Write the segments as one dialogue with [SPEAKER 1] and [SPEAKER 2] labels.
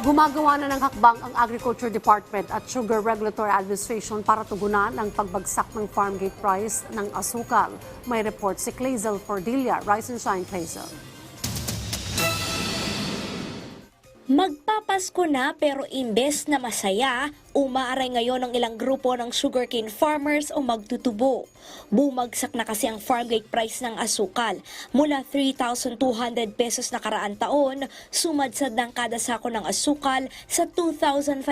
[SPEAKER 1] Gumagawa na ng hakbang ang Agriculture Department at Sugar Regulatory Administration para tugunan ang pagbagsak ng farm gate price ng asukal. May report si Clazel Cordilla. Rise and shine, Clazel.
[SPEAKER 2] Magpapasko na pero imbes na masaya, umaaray ngayon ang ilang grupo ng sugarcane farmers o magtutubo. Bumagsak na kasi ang farm gate price ng asukal. Mula 3,200 pesos nakaraan taon, sumadsad ng kada sako ng asukal sa 2,500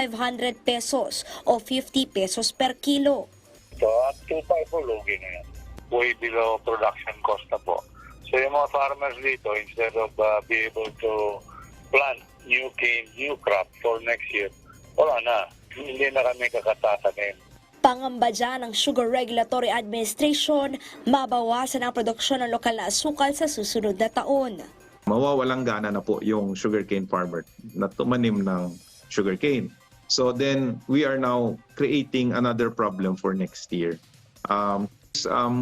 [SPEAKER 2] pesos o 50 pesos per kilo.
[SPEAKER 3] So at 2.5 po, lugi na yan. Way below production cost na po. So yung mga farmers dito, instead of be able to plant new cane, new crop for next year, wala na. Hindi na kami kakatatanim.
[SPEAKER 2] Pangamba dyan ng Sugar Regulatory Administration, mabawasan ang produksyon ng lokal na asukal sa susunod na taon.
[SPEAKER 4] Mawawalang gana na po yung sugarcane farmer na tumanim ng sugarcane. So then we are now creating another problem for next year.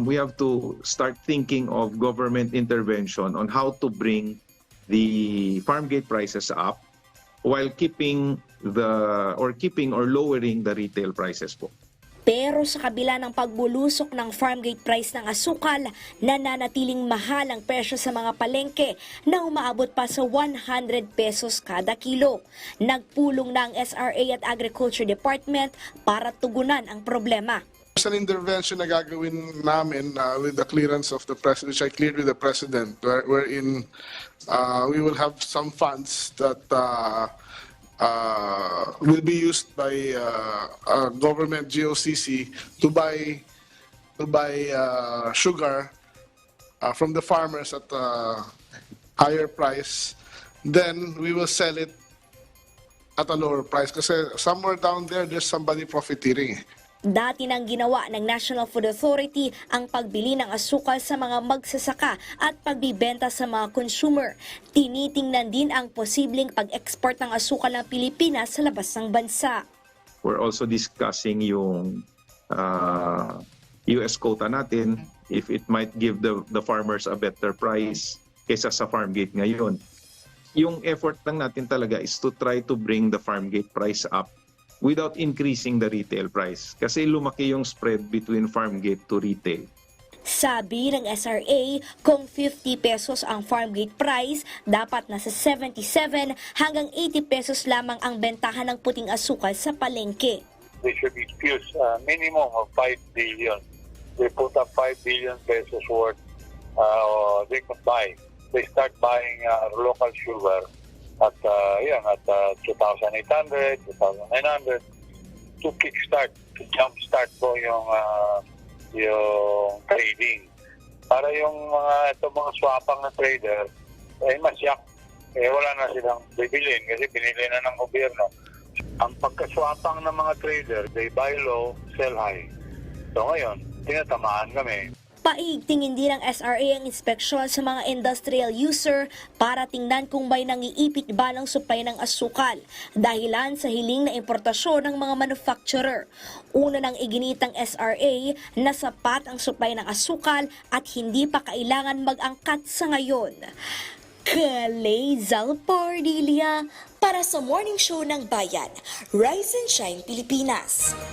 [SPEAKER 4] We have to start thinking of government intervention on how to bring the farm gate prices up while keeping or lowering the retail prices po.
[SPEAKER 2] Pero sa kabila ng pagbulusok ng farm gate price ng asukal, nananatiling mahal ang presyo sa mga palengke na umaabot pa sa 100 pesos kada kilo. Nagpulong na ang SRA at Agriculture Department para tugunan ang problema.
[SPEAKER 5] There's an intervention na gagawin namin with the clearance of the President, which I cleared with the President, wherein we will have some funds that will be used by government GOCC to buy sugar from the farmers at a higher price. Then we will sell it at a lower price kasi somewhere down there's somebody profiteering.
[SPEAKER 2] Dati nang ginawa ng National Food Authority ang pagbili ng asukal sa mga magsasaka at pagbibenta sa mga consumer. Tinitingnan din ang posibleng pag-export ng asukal ng Pilipinas sa labas ng bansa.
[SPEAKER 4] We're also discussing yung US quota natin, if it might give the farmers a better price kaysa sa farm gate ngayon. Yung effort lang natin talaga is to try to bring the farm gate price up without increasing the retail price. Kasi lumaki yung spread between farm gate to retail.
[SPEAKER 2] Sabi ng SRA, kung 50 pesos ang farm gate price, dapat nasa 77 hanggang 80 pesos lamang ang bentahan ng puting asukal sa palengke.
[SPEAKER 3] They should infuse a minimum of 5 billion. They put up 5 billion pesos worth they could buy. They start buying local sugar at 2,800, 2,900 to kickstart, to jumpstart po yung trading. Para yung mga swapang na trader ay masyak. Wala na silang bibilin kasi binili na ng gobyerno. Ang pagkaswapang ng mga trader, they buy low, sell high. So ngayon, tinatamaan kami.
[SPEAKER 2] Paigtingin din ng SRA ang inspeksyon sa mga industrial user para tingnan kung may nangiipit ba ng supply ng asukal dahilan sa hiling na importasyon ng mga manufacturer. Una nang iginit ng SRA na sapat ang supply ng asukal at hindi pa kailangan mag-angkat sa ngayon. Clazel Cordilla para sa Morning Show ng Bayan, Rise and Shine Pilipinas.